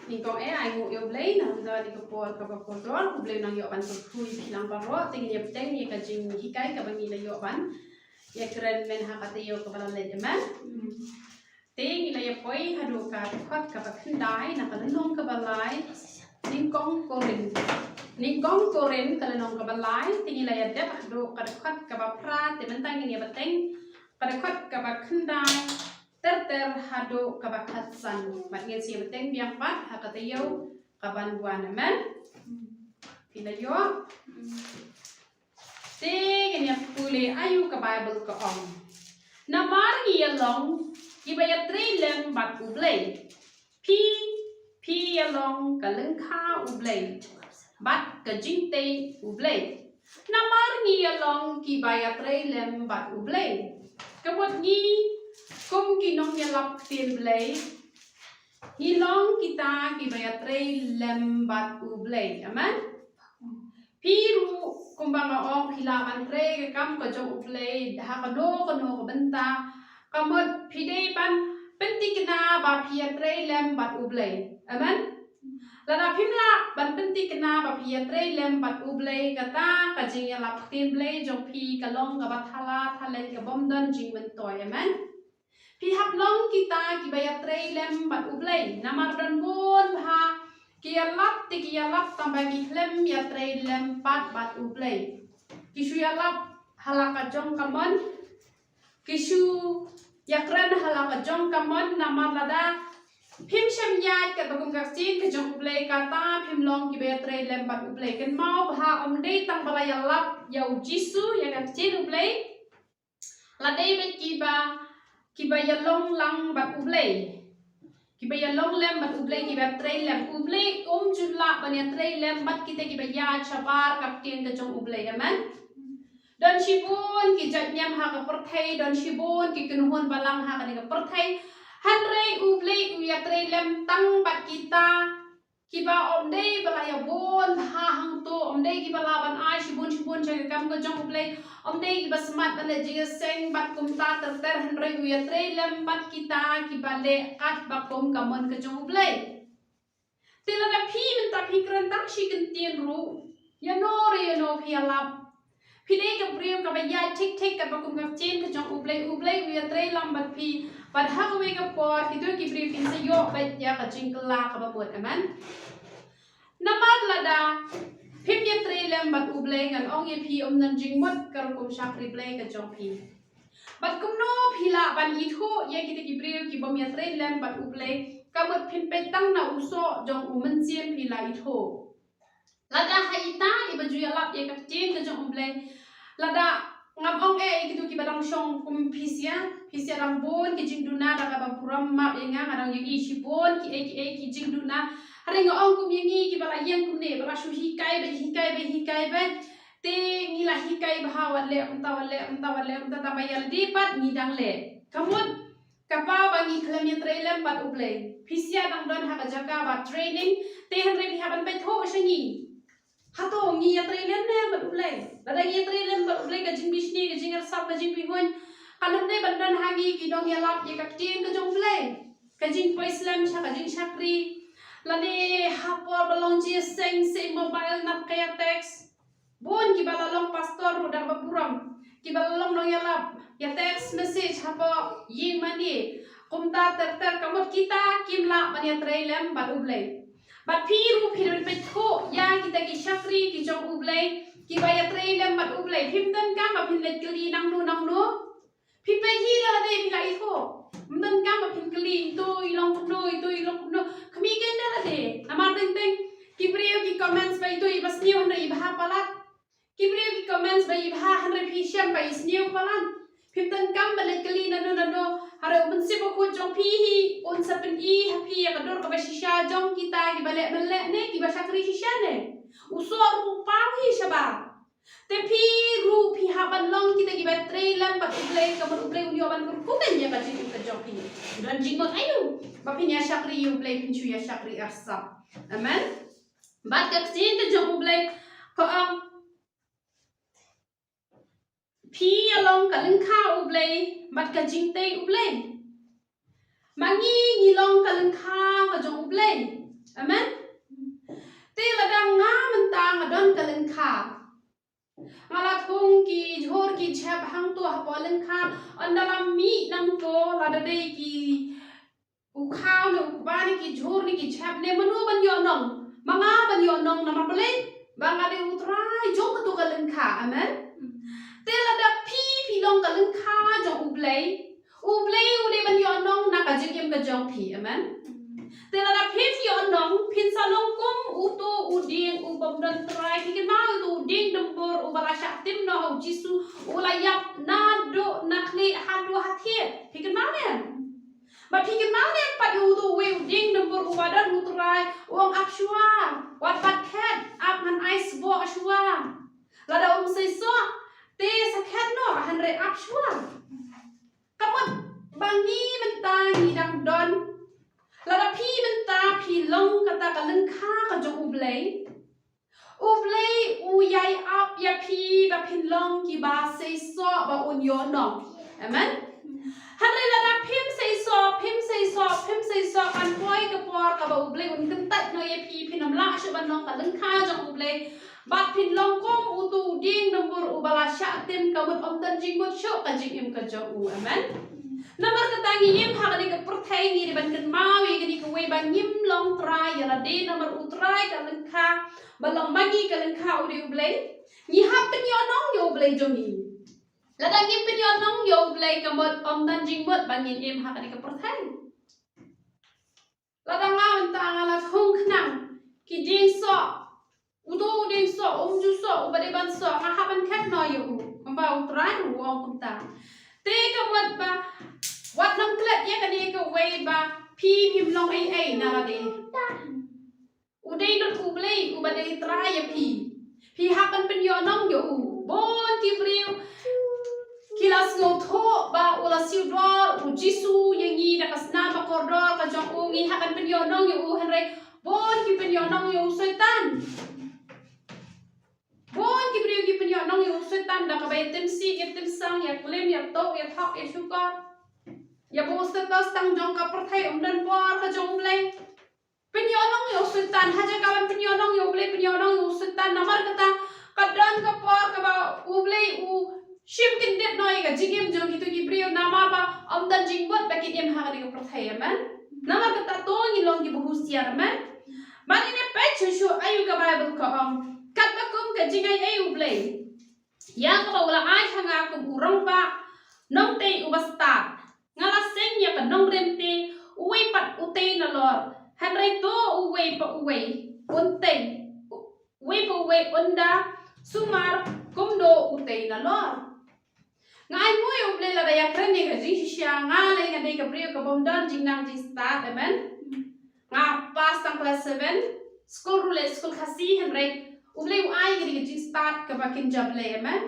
ni ko ai ngủ yêu lấy nào giờ đi cái bột rót cũng lấy năng yêu ban tụt khui phi năng bao rót tình nhập tên ni cái jing hi cái bang ni là yêu ban ya keren men ha kata yêu cái bala lấy jaman ting là yêu poi hadu ka khot ka ba khandai na ka nong ka balai ning kong koren ka nong ka balai ting là ya dep hadu ka khot ka ba pra te men tang ni ba teng ka khot ka ba khandai ter hado kabakatsan matngin siya beteng biang pat hakatayo kaban buwan naman pila yo ting niya puli ayu ka Bible ka ong namar iyalong ibaya trilem bat ublay pi yalong kalengka ublay bat ka jingte ublay namar iyalong ibaya trilem bat ublay kabot ni kum kinong yalap tin blay hilong kita kibayatre lembat ublay aman piru kumbanga ong hilaman tre kam ka jong ublay hakano kano kabenta kamot pide pan pentikna ba piatre lembat ublay aman lana pimla ban pentikna ba piatre lembat ublay kata kajing yalap tin blay jong pi kalong kabathala thalen ka bomdan jing mentoy aman pi haplong kita kibaya trailem bat ublay namar dan bon ha kialap ti kialap tambah gihlem ya trailem bat ublay kisu yalap halaka jong kamon kisu yakran halaka jong kamon namar lada pim shem yai ka bagong kaksin ka jong ublay kata pim long kibaya trailem bat ublay kan mau ha omdei tang bala yalap yau jisu ya kaksin ublay ladai bet kibaya long lang bat ublay kibaya long lem bat ublay kibaya tray lem ublay jumla banya tray lem bat kita kibaya chabar kapten ka jong ublay aman don shibun ki jatnyam ha ka perthai don shibun ki kenuhun balang ha ka ni ka perthai hanre ublay uya tray lem tang bat kita kiba omdei balaya bon ha hang to omdei kiba laban ai shibun jaga kam ka jong ublay omdei kiba smart bala jiga seng bat kumta ter hanre uya tray lem bat kita kiba le kat bakom kamon ka jong ublay tila da pi minta pi krantang shi kentien ru ya no pi alap pi dei ka priyo ka baya tik ka bakom ka chen ka jong ublay uya tray lam bat pi but how we go for itu ki brief in sa yo bet ya ka jingkla ka babot aman namad lada pip ya trelem bat ublay ngan ong ye pi nan jingmot kar kum shakri blay ka jong pi bat kum no phila ban itho ye ki ki brief ki bom ya trelem bat ublay kamot pin petang na uso jong umen sien phila itho lada haita ibaju ya lap ye ka jing ka jong ublay lada ngam ong gitu ki badang shong kum pisia rang bon ki jingduna da ka bapuram map yenga ngadang yang isi bon ki jingduna haringa ong kum yengi ki bala yang kum ne bala shu hikai be te ngila hikai bahawat le unta tabayal dipat ngidang le kamut kapa bangi klam trailer pat ublay pisia dang don ha ka jaga ba training te hanre bi haban pe tho shangi hato ngi ya trailer ne bat ublay lada ngi trailer bat ublay ka jing bisni ka jing arsap ka jing bihon kalam ne bandan hagi ki dong ya lap ye ka tin ka jong ublay ka jing islam sha ka jing shakri lade hapor balong ji seng se mobile nap kaya text bon ki balalong pastor udah bapuram ki balalong dong ya lap ya text message hapo ying mani kumta ter kamot kita kimla man ya trailer bat ublay bat piru petho ya kita ki shakri ki jong ublay ki baya trailer bat ublay himdan kam ba pinlet kali nang no pipe hira de bila iko mdan kam ba pin kali to ilong no kami genda la de namar teng ki brio ki comments ba ito ibas niyo na ibha palat ki brio ki comments ba ibha hanre pisham ba isniyo palan himdan kam ba let kali no hara uben sibo ko jong pihi un sapen I happy ya kador ka basisha jong kita ki bale ne ki basakri shisha ne usor pawi shaba te pi ru pi haban long kita ki batre lam ba ublay ka man ublay unyo ban ku kan ya ka jing ka jong pi dan jing mo ayu ba pi ya shakri ublay pin chu ya shakri arsa amen ba ka sin te jong ublay ko pi along ka lengkha ublay bat ka jingte ublay mangi ngilong ka lengkha ka jong ublay Amen. Te ladang nga mentang adon kalengka. Ngala thong ki jhor ki chap hang to hapolengka andalam mi nang to ladade ki ukhao ne ukbani ki jhor ni ki chap ne manu ban yo nong manga ban yo nong na mapale bangade utrai jong to kalengka. Amen. Te lada pi long kalengka jong ublei ude ban yo nong na ka jing ka jong pi. Amen. Te lada pi yo nong pin sa long kum uto uding ubam dan trai ki ma tu uding dembor ubala tim no au jisu ulayap na do nakli hadu hathie pi ma ne ba pi ma ne pa uto we uding dembor ubadan utrai uang apshua wat pat cat ap man ice bo ashua lada sei so te sakhat no hanre apshua kamot bangi mentangi dang don lada pi menta pi long kata kalengka ka jong ublei uyai ap ya pi ba pin long ki ba sei so ba un yo no. Amen. Hanre lada pim sei so kan poi ka por ka ba ublei un kentat no ya pi pinam la shu ban long kalengka jong ublei bat pin long kom utu ding nombor ubala tim kamut om tan jing bot shu ka jing im ka jong u. Amen. Nomor ketangi yim hak ni ke perthai ni ban kan mawi ni ke we ban yim long try ya la de nomor utrai ka lengka balong magi ka lengka uri ublei ni hap pen yo nong yo ublei jongi la dang yim pen yo nong yo ublei ka mot om tan jing bot ban yim hak ni ke perthai la dang ngaw ta ngala thong knang ki ding so udo ding so ju so ubade ban so nga haban khat no yo ba utrai ru om kumta te ka mot ba wat nam klet ya kan ye ka we ba pi pim long ai na la de udai dot ublei ubade try ya pi hakan pen yo nong yo bon ki priu kilas no tho ba ula siu dor u jisu yangi na kasna ba kordor ka jong u ngi hakan pen yo nong yo henry bon ki pen yo nong yo setan bon ki priu ki pen yo nong yo setan da ka ba tem si ya tem sang ya klem ya to ya thok ya shukar ya bo status tang jong ka perthai dan por ka jong blai penyonong yo sultan haja kawan penyonong yo blai penyonong yo sultan namar kata kadang ka por ka ba u blai u shim kin det noi ka jigem jong gitu ki brio nama ba dan jingbot bakin em ha ka perthai man namar kata to ngi long ki bahus siar man mani ne pe chu ayu ka bible ka kat ba kum ka jingai ayu blai yang ka ba wala ai hanga ku urang ba nong te ubastat ngala seng ya ka nong remte uwe pat ute na lor hanrai to uwe pa uwe unte uwe pa uwe unda sumar kumdo ute na lor ngai mo yo ble la ya krene ga ji sha ngale ga de ka brio ka bom dan jing nang ji start. Amen. Nga pas tang class 7 school rule school khasi hanrai uble u ai ga ji start ka bakin job le. Amen.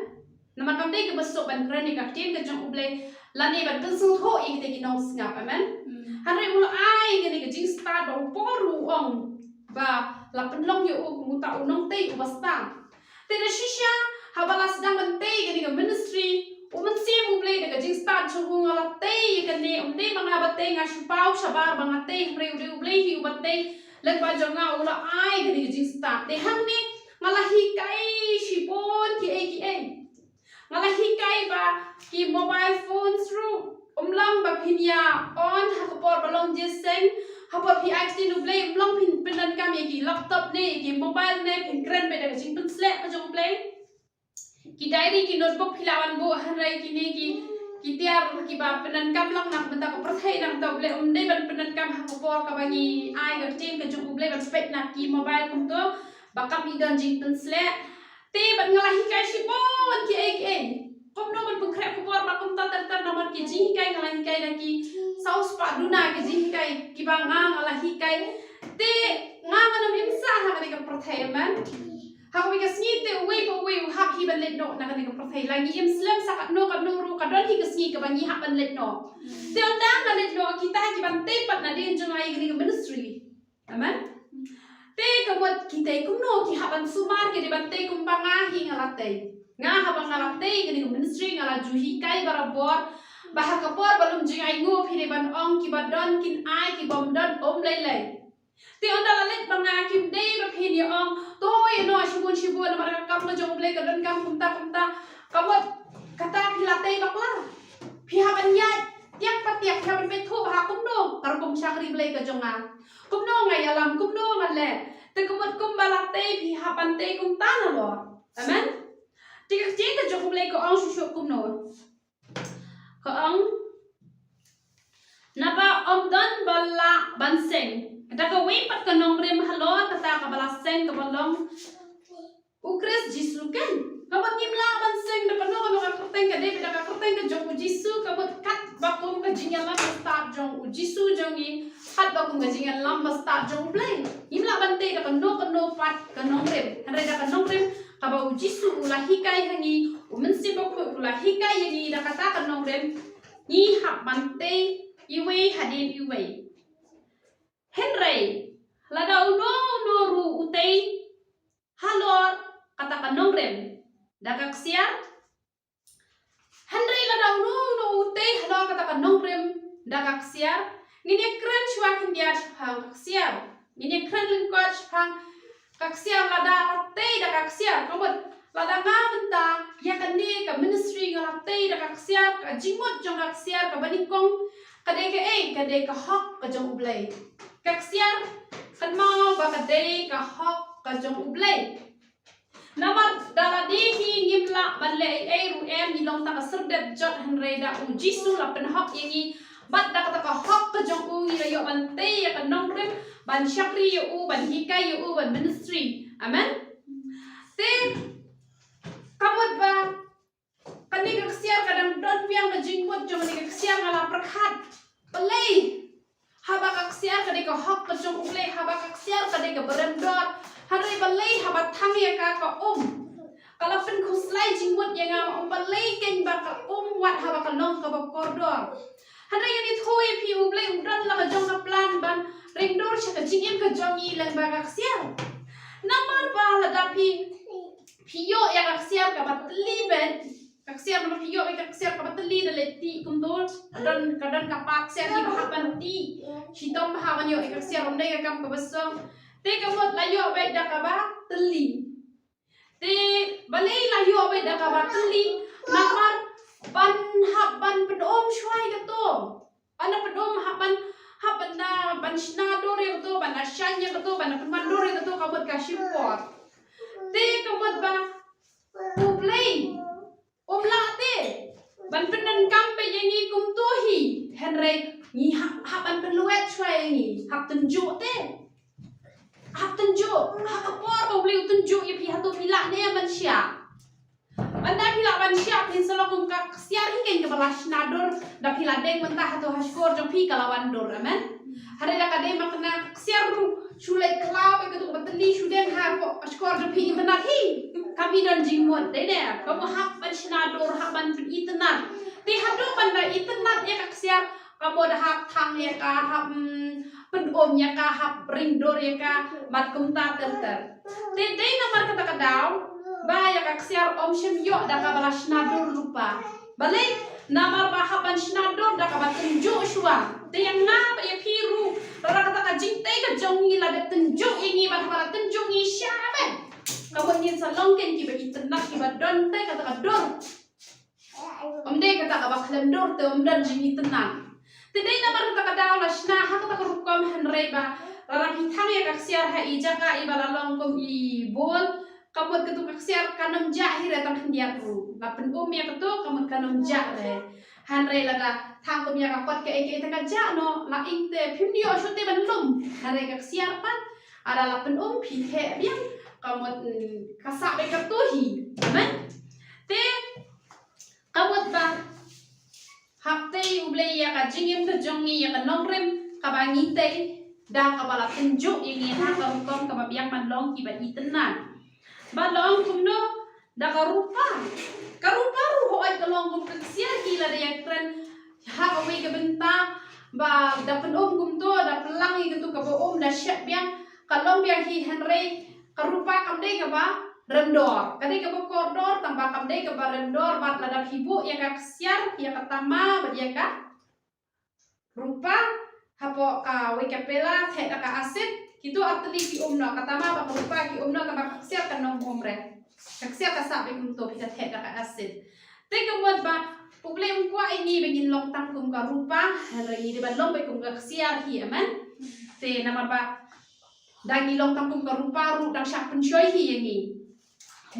Nama kamde ke besok ban krene ka tin ka jong uble lani ban kan sung tho ik te ki nong snap. Amen. Hanre mul ai gani ke jing start ba poru ong ba la penlong yo u muta unong te u bastang te de shisha habala sedang ban te gani ke ministry u men sim u ble de ke jing start chu ngala te kan ne um de manga ba te nga shupau shabar banga te hre u ble hi u ba te leg ba jonga u la ai gani ke jing start te hang ne ngala hi kai shipon ki ai ngala hi kai ba ki mobile phones ru umlang ba pinya on hakapor balong jeseng hapor pi accident u play umlang pin penan kam ye ki laptop ne ki mobile ne pin kran be da jing pin slap ka jong play ki diary ki notebook philawan bo hanrai ki ne ki tiar ki ba penan kam lang nak benta ko perthai nang ta play umde ban penan kam hakapor ka bangi ai ga team ka jong play ban spek nak ki mobile kum to bakam idan jing pin slap te ban ngalahi kai shipon ki ai kom no ban pengkrep kupor ba kom tar nomor ki ji kai ngalahi kai na ki saus pa duna ki ji kai ki ba nga ngalahi kai te nga manam imsa ha ka ka perthai man ha ko ka sni te we ha hi ban let no na ka ka perthai lagi im slam sa no ru ka don hi ka sni ka bangi ha ban let no te ondang na let no kita ki ban te pat na din jong ai ka ministry. Amen. Te ka mot kita kum no ki ha ban sumar ki di ban te kum ba nga hi ngalate nga habang ngalate gani ko ministry ngala juhi kai barabor bahaka por balum jingai ngo phire ban ong ki badon kin ai ki bom don om lai lai Ti onda lalit banga kim dei ba phi ni ong toy no shibun mar kam lo jong ble ka don kam kumta kamot kata pilate bakla phi haban ya tiak patiak haban pe thu ha kum no kar kum syakri ble ka jonga kum no ngai alam kum no ngale te kumot kum balate phi haban te kum ta na lo amen tik tik ka jong ble ka ong shu kum no ka ong naba om don bala banseng daga we pat ka nong rem halo kata ka bala seng ka balong ukres jisu kan kabat ngimla banseng da pano ka ka kurteng ka de da ka kurteng ka jong jisu kabat kat bakum ka jingan lam start jong jisu jong ni hat bakum ka jingan lam start jong play ngimla bante da ka no pat ka nong rem hare da ka nong rem ka ba jisu ula hikai hangi umensi baku ula hikai yangi da kata ka nong rem ni hap bante iwe hadin iwe Henry lada uno noru utei halor kata kanong rem dagak siar Henry lada uno no utei halor kata kanong rem dagak siar ngine kran chwa hindia chhang siar ngine kran lingkot chhang kak siar lada tei dagak siar kobot lada nga benta ya kani ka ministry ngalak tei dagak siar ka jimot jong kak siar ka banikong kadai ka hok ka jong ublay kak siar kan mau ba kadai ka hok ka jong ublay namar dala di hi ngimla balle ai ru em ni long ta ka serdet jot henre da u jisu la pen hok yangi bat da ka hok ka jong u ni yo ban te ya ka nong rem ban syakri yo u ban hikai yo u ban ministry amen te kamot ba kani ka siar kadang don piang ka jingmot jong ni ka siar ngala prakhat pelai haba ka siar kadai ka hok ka jong ublay haba ka siar kadai ka berendor hari balai haba thang ya ka kalau pen khuslai jingmut yang balai ken ba ka wat haba ka long ka ba koridor hari yang thoi pi ublay udran la ka jong ka plan ban ringdor sha ka jingem ka jong i lang ba ka siar namar ba la da pi yo ya ka siar ka batli ben kaksiar nama piyo ay kaksiar kabatali na leti kumdor kadon kapak siar hi bahaban ti hitom bahaban yo ay kaksiar umday ka kam kabasong te kamot layo bay da kaba tali te balay layo bay da kaba tali namar ban haban pedom shwai kato ana pedom haban na ban shnador kato ban asyanya kato ban pedmandor kato kamot kashipot te kamot ba ublay Umlate ban penan kampe yangi kumtuhi Henry ni haban peluet chwai ni hap tunjuk te hap tunjuk hap apor ba beli tunjuk ya pi hatu pila ne ban sia banda pila ban sia pin salokum ka siar hiken ke balas nador da pila deng mentah hatu haskor jong pi kalawan dor amen hari da kade makna siar ru chulai klau ke tu batli shuden ha ko haskor jong pi internet hi kami dan jingmot deh kamu hak ban shnador hak ban internet ti hadu ban da internet ya kak siar kamu dah hak thang ya ka hak pendom ya ka hak ringdor ya ka mat kumta ter ti dei nomor kata kadau ba ya kak siar om shem yo da ka bala shnador lupa balik namar ba hak ban shnador da ka bat tunjuk shwa ti yang na ba ya piru rara kata ka jingtai ka jongi la da tunjuk ini ba bala tunjuk ni syabe kamu ingin salongken kiba internet kiba don te kata ka dor omde kata ka baklam dor te omdan jing internet te dei namar kata ka daw la shna ha kata ka rukom henre ba rara hitang ya kaksiar ha ijaka ibala longkom I bol kamu ketu kaksiar kanam jahir ta hendiat ru lapen ya ketu kamu kanam jahre henre laga thangkom ya ka kot ke eke ta ka ja no la inte phimdio shote ban lum henre kaksiar pan ada lapen pi he biang kamot kasak be katuhi amen te kamot ba hapte ublay ya ka jingim ka jongi ya ka nongrem ka bangi te da ka bala tunjuk yang ni ha ka kom ka biang manlong ki ba itenan balong kumno da ka rupa ru ho ay kalong kum sia gila da yang kren ha ka we ka benta ba da penom kum to da pelang i gitu ka bo da syat biang kalong biang hi henry karupa kamdei ka ba rendor kadai ka ba koridor tambah kamdei ka ba rendor bat ladap hibu ya ka siar ya ka tama ba ya ka rupa hapo ka we kapela the ka asit kitu atli ki umno katama ba pa ki umno ka baksia kan nom omre kaksia ka sabi kum to pita the ka asit te kemudian ba problem kwa ini begin long tang kum ka rupa hari di ban long be kum ka siar hi aman te nama ba dangi long tang kum ka rupa ru dang syak pensyoi hi yangi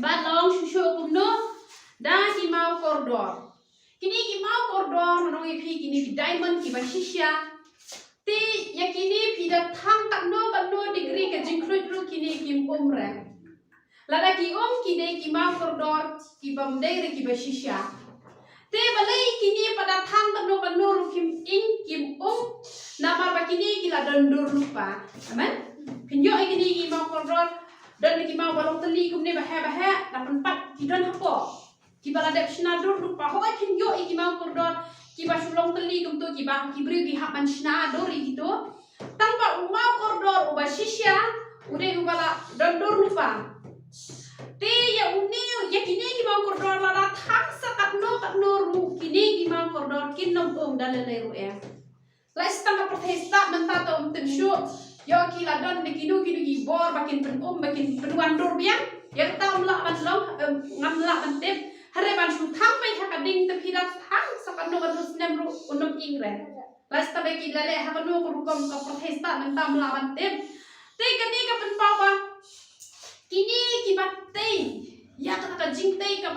ba long shushu kum no dan ki mau kordor kini ki mau kordor menongi pi kini ki diamond ki ba shisha ti yakini pida thang tak no ban no degree ke jingkrut ru kini ki umre lada ki kini ki mau kordor ki bam dai ki ba shisha te balai kini pada thang tak no ban no ru kim kim nama ba kini ki la dondur lupa aman pinyo kini ki mau kordor dan ki mau balong teli kum ne bah dapat pat ki don hapo ki bala dep shnadur lupa hoi pinyo ki mau kordor kiba sulong teli kum tu kiba kibri ki hapan shna dori gitu tanpa umau kordor uba shisha ude ubala dondur lupa te ya uni ya kini ki mau kordor la thang sakat no ru kini ki mau kordor kin nom dalele ru ya la istanga protesta menta to shu yo ki la don de kinu ki bor bakin bakin penuan dur biang ya ta umla ban long ngamla ban tep hare ban shu thang pai ha ding te phira thang sakan no kan nem ru unum ingre las ta be ki lale ha kan no ko kom ka protesta men tam la ban tem te kani ka pen pa ba kini ki bat te ya ka jing te ka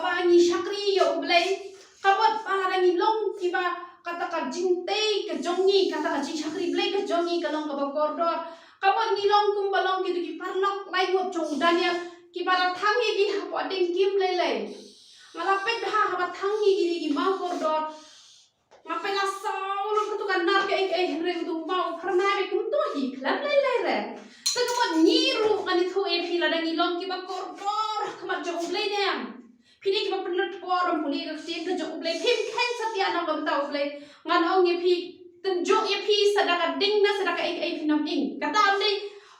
ba ni shakri yo blai ka bot pa ni long ki ba kata ka jing te ka jongi kata ka jing shakri blai ka jongi ka long ka ba kordor ka bot ni long kum balong ki parlok lai wo chong daniel ki bara thangi gi hapo ding kim lele ngalapet ha haba thangi gi mau kordor ngapela saul kutu kan nar ke henre kutu mau karna be kum to hi klam lele re to ko niru ngani tho e phila dang ilong ki ba kordor kama jong ble nem phini ki ba penlut porom puli ka tin ka jong ble phim khen satya na gam tau ble ngan ong e phi ten jo e phi sadaka ding na sadaka phinam ing kata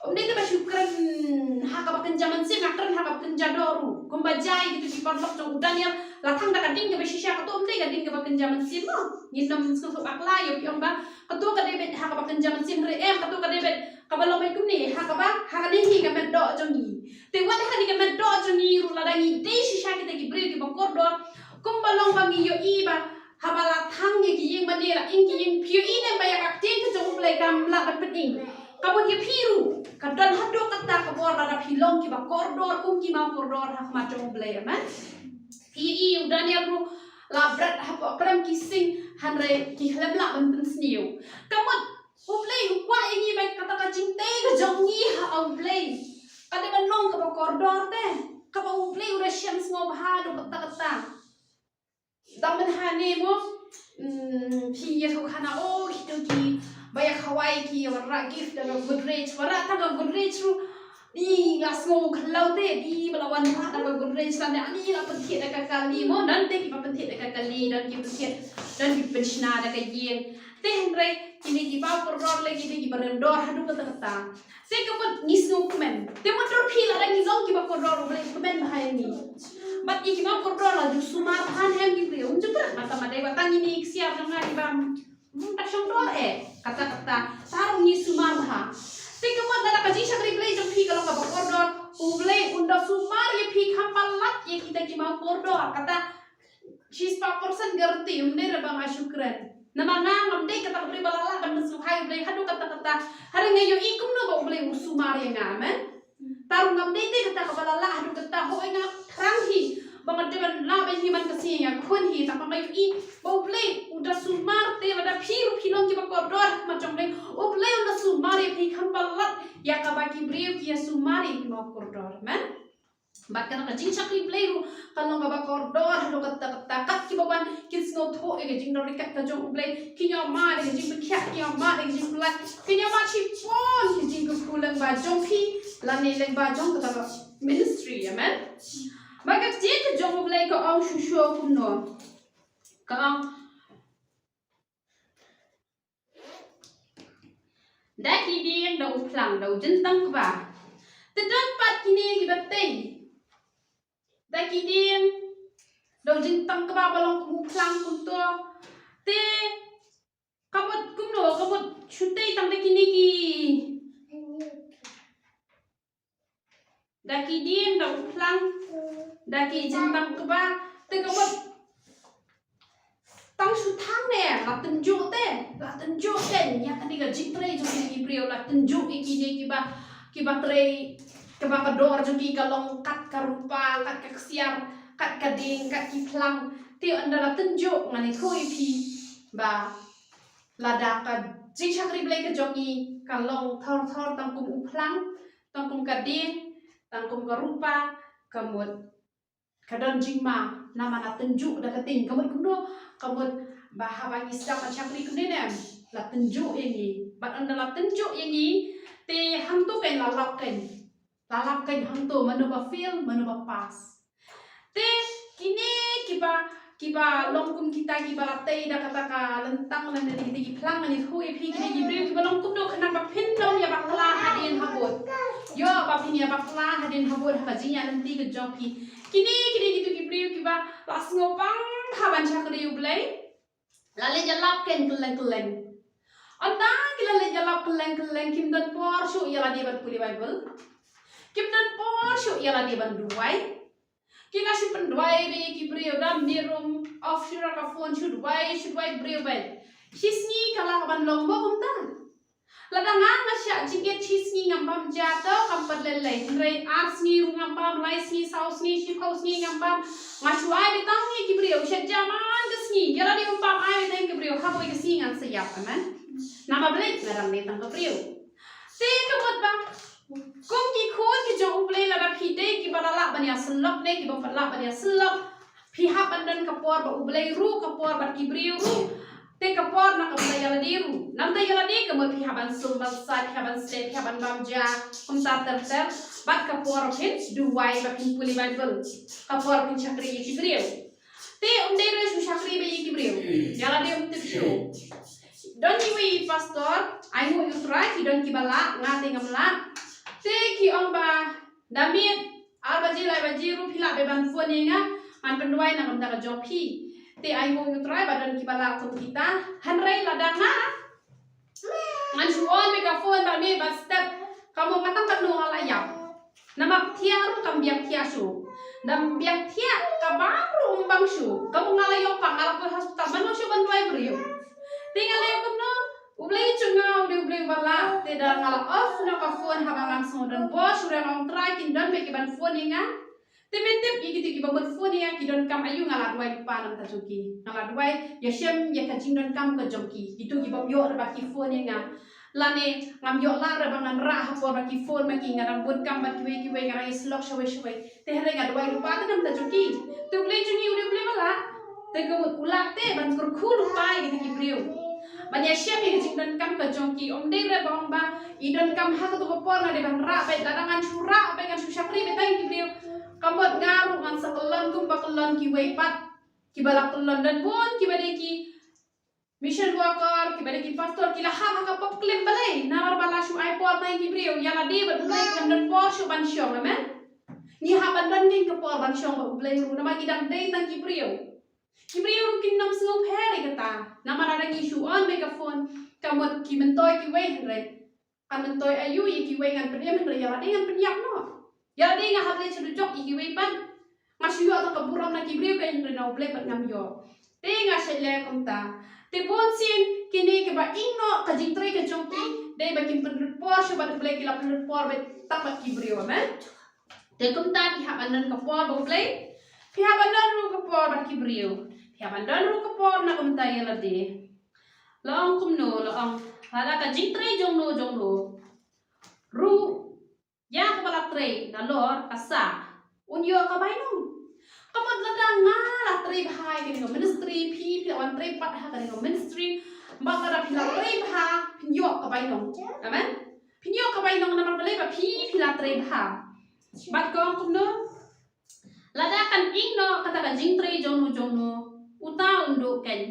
Om ta syukran haka bakan zaman sim akran haka bakan jadoru kumbajai gitu di pondok jong udan yang latang da kading ke besisya ketu om kading ke bakan zaman sim nginam susu akla yo pi om ba ketu ka debet haka bakan zaman sim re ketu ka debet kabalo mai kumni haka ba haka dehi ka meddo jongi te wada hani ka meddo jongi ru ladangi de shisha kita ki bre ki bakordo kumbalong bangi yo iba habala thang ye ki yeng manera in ki yeng piu ine ba ya aktin ke jong play kam la bat peting kabon ye piru kadon hado kata kabor ada pilong ki ba kordor kum ki ma kordor hak ma jong play man i udan ya ru labrat hapo kram kising hanre ki hlemla ban sniu kamot play kwa ingi ba kata ka cinte ka jongi ha on play kada ban long ka ba kordor te ka ba play ura syam smo ba do kata damen hane mo pi ye ko kana o hitoki baya khawai ki warra gift daga goodreads warra ta ga goodreads ru di ngasmo khalau te di balawan ha daga goodreads lan ani la penthi daga kali mo dan te ki penthi daga kali dan ki penthi dan ki penshna daga yen te hendre kini ki ba porror le ki barendor hadu kata kata te ka pun ngisno kumen te motor pi la ngi long ki ba porror le kumen bahai ni bat ki ma porror la ju sumar han hem ki pre unjuk mata mata batang ini siap dengan di bam tak syongdor kata-kata tarung ni sumar ha tika mo dala ka jisha kri play jong phi kalau ka kordor uble unda sumar ye phi khapalat ye kita ki ma kordor kata she's 5% gerti umne re bang asyukran nama ngam de kata bri balala kan su hai ble hadu kata-kata hari ngayo ikum no ba uble sumar ye ngamen tarung ngam de kata ka balala hadu kata ho nga ranghi bangat deban la ben himan kasinya kun hi tak pakai i oble udah sumar te ada piru pilong ki bakordor macam le oble udah sumar ye khampalat ya ka baki brio ki sumari ki bakordor man bakkan ka jing sakri play kalau ka bakordor do kata kat ki baban kis no tho e jing do rikat ta jong oble ki nya ma de jing bekyak ki ma de jing plat ki nya ma chi pon ki jing ku kulang ba jong pi lan ne leng ba jong kata ministry ya man maka jika jong mulai ke ang susu kuno, ke ang dah kini yang dah uplang dah jentang keba, terdapat kini gibatei, dah kini yang dah jentang keba balong uplang kunto, te Kamot kumno, kamot syutay tang kiniki. Daki diem da uplang, daki jentang keba, te kamot tang syutang ne, la tenjuk te, ya ketiga jitre jo kiniki prio la tenjuk ikini kiba tre kiba kedor jo ki kalong kat karupa, kat kaksiar, kat kading, kat kiplang, te andala tenjuk ngani koi pi ba lada ka jing syakri blai ke jongi kalong thor tangkum uplang tangkum kading tangkum karupa kamut kadon jingma nama na tenjuk da kating kamut kuno kamut bahabangi sedang syakri kunene la tenjuk ini bat andala tenjuk ini te hantu kan lalapkan hantu manuba feel manuba pas te kini kiba longkum kita kiba latai da kata ka lentang lan dari kita plang ani hui pi kini gibril kiba longkum do kenapa pindom ya bakla hadin habut yo bapin ya bakla hadin habut hajinya nanti ke joki kini gitu gibril kiba las ngopang haban syakri ublai lale jalap ken keleng anda kila le jalap keleng kim dan por syu ya la di ban puli bible kim dan por syu ya la di ban duai kina si penduai be ki brio dam di room of shura ka phone should why brio ben chisni kala ban lombo kumta ladang nga sya jinget chisni ngambam jato kampat lele rei ars ni ngambam lais ni saus ni ship house ni ngambam ngasuai bitang ni ki brio sya jaman kesni jala di umpam ai betang ki brio haboi kesni ngan sayap aman nama blek ngarang ni tang ki brio te kebot bang kung ki khon ki jong play la phi de ki balala bania selok ne ki bapala bania selok phi ha bandan kapor ba ublay ru kapor ba ki briu ru te kapor na kapla yala diru nam ta yala de kamot phi ha ban sum ban sa phi ha ban ste phi ha ban bamja kum ta ter bat kapor phin duwai ba phin puli bible kapor phin chakri ki briu te re su chakri be ki briu yala de te show don ki pastor ai mo utrai ki don ki bala ngate ngamla te ki omba damit albaji baji ru phila be ban foninga an penduai na ngam jopi te ai mo utrai badan ki bala kum kita hanrai ladanga an suon be ka fon ba me ba step kamu matang kan no ala ya nama tiaru kam biak tiasu dam biak tia ka baru umbang su kamu ngala yo pang ala ko hospital manu su banduai brio tinggal yo kumno ublay chungau de ublay bala te da ngala off na ka phone habangang sodan bo sura ngong try kin don be ban phone nga te metep igiti ki bamot phone nga ki don kam ayu ngala duai pa nam ta joki ngala duai ya shem ya ka jing don kam ka joki itu ki bam yo ra ki phone nga lane ngam yo la ra bangan ra ha por ba ki phone ma ki ngara bun kam ba ki we ngara islok shwe te hare nga duai pa ta nam ta joki te ublay chungi ublay bala te ko ulak te ban kur khul pa igiti ki brio banyak siapa yang jingdan kam ke jongki om dere bang ba idon kam ha to por na de ban ra pe dadangan curah pe kan susakri be tai ki kamot ngaru ngan sakelon kum bakelon ki weipat ki balak kelon dan pun ki bade ki mission worker ki bade ki pastor ki lah ha ka pop klem balai nawar bala su ai por tai ki brio yala de ban blai kan dan por su ban syong amen ni ha ban dan ning ke por ban syong ba blai ru nama idang dei tai ki brio Kibriyo kin nam sungong pere kata nama rada isu on megaphone kamot ki mentoy ki wei henre kan mentoy ayu yi ki wei ngan pendiam henre yala de ngan pendiam no yala de nga hable chuduk yi ki wei pan masyu atau kaburam na kibriyo ka henre na ble pat ngam yo te nga shele komta te bon sin kini ke ba ingno ka jingtre ka jongki de ba kim pen por shu ba ble ki la pen por be tapat kibriyo amen te komta ki habanan ka por ba ble ki habanan ru ka por ba kibriyo Piaban dan ru kapor na kumta yala de. Laong kumno laong hala ka jingtre jongno ru ya kapala tre na lor asa unyo ka bainong kamot ladang ngala tre bahai kini ko ministry pi wan tre pat ha kini ko ministry makara pila tre bah pinyo ka bainong amen pinyo ka bainong na mabale ba pi pila tre bah bat ko kumno ladakan ingno kata ka jingtre jongno uta unduk kan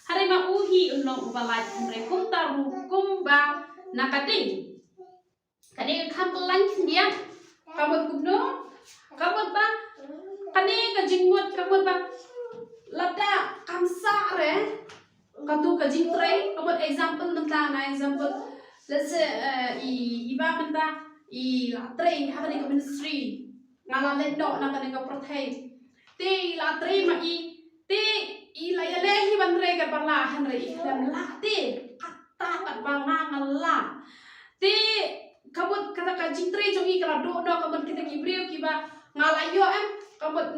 hari ma uhi unong ubalai andre kumta kumba nakading kading kampelan dia kamot kumno kamot ba kading kajingmot kamot ba lada kamsa re katu ka jing tray about example nanta na example let's say iba menta I la tray ha ka ministry ngala le do na ka prothai te la tray ma te la ya le hi ban re ka parla han re lam la te kata kat banga ngala te kabut kata ka jing tray jong I kala do kabut kita kibriu kiba ngala yo kabut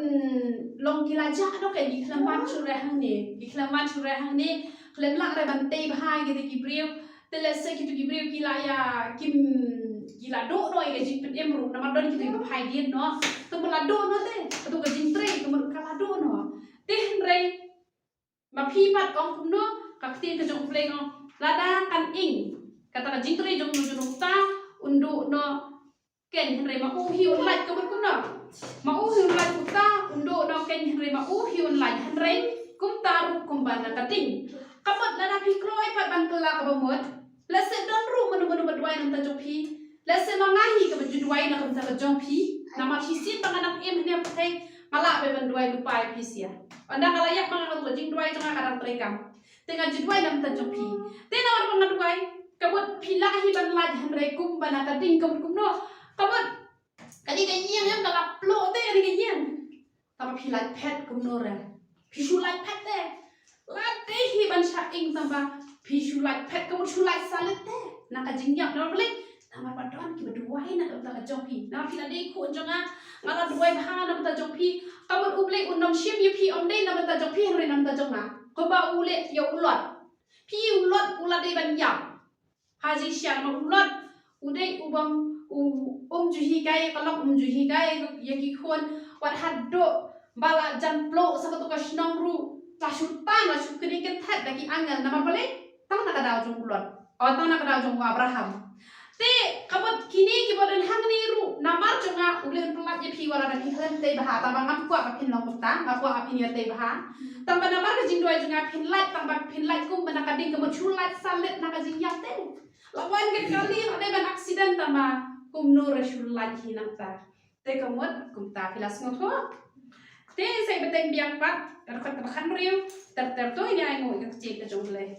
long kilaja do ka di kelaman sure hang ni klem la re ban te bhai kita kibriu te lese kita kibriu kila ya kim gila do ke jing pet emru nama don kita ke phai dia no to la do no te to ke jing tre to kala do no te re ma phi pat ong kum no ka ti ke jong play no la da kan ing kata ka jing tre jong nu jong ta undu no ken re ma u hi un lai ke kum no ma u hi un lai ku ta undu no ken re ma u hi un lai han re kum ta ru kum ban ka ting kamat la na phi kloi pat ban kala ka bomot la se don ru manu badwai nam ta jong phi Lese mangahi ke berjuduai nak mencara jompi, nama pisi panganak ni apa teh malah berbenduai lupai pisi ya. Anda kalau yak manganak berjing duai jangan kadang terekam. Tengah juduai nak mencara jompi. Tengah orang mengaduai kabut pilahi ban laj henrekum ban akading kum no kabut kali kanyang yang dalam plo teh kali kanyang. Tapi pilaj pet kum no re. Pisulaj pet teh. Latih hi ban syaing tambah pisulaj pet kabut sulaj salet teh. Nak kajingyak nama boleh. Nama padon ki berduai nak mencara jompi. Nama pilade ku jonga ngala duai bahan nak mencara jompi. Kabut uble undam ship pi om dei nak mencara jompi henre nak mencara jonga. Ko ba ule ya ulot. Pi ulot ulade ban yap. Haji syar ma ulot udai ubam juhi gai kalak juhi gai yaki khon wat haddo bala jan plo sakatu ka shnong ru la shutan la shukri ke that daki angal nama bale tang nak ada jong ulot o tang nak ada jong Abraham te kabut kini kibodan hang ni ru namar jonga ulen pelat je pi wala na pi hen te baha ta bangam kwa ba pin long ta ba kwa apin ya te baha tamba namar ke jing doi jonga pin light tamba pin light kum bana kading ke chu light salet na ka jing yak te lawan ke kali ada ban accident tamba kum nur shul light hinang ta te kamot kum ta filas ngotho te sai beteng biang pat ter khat ba khan riu ter ter to ini ai ngoi ke cik ke jong le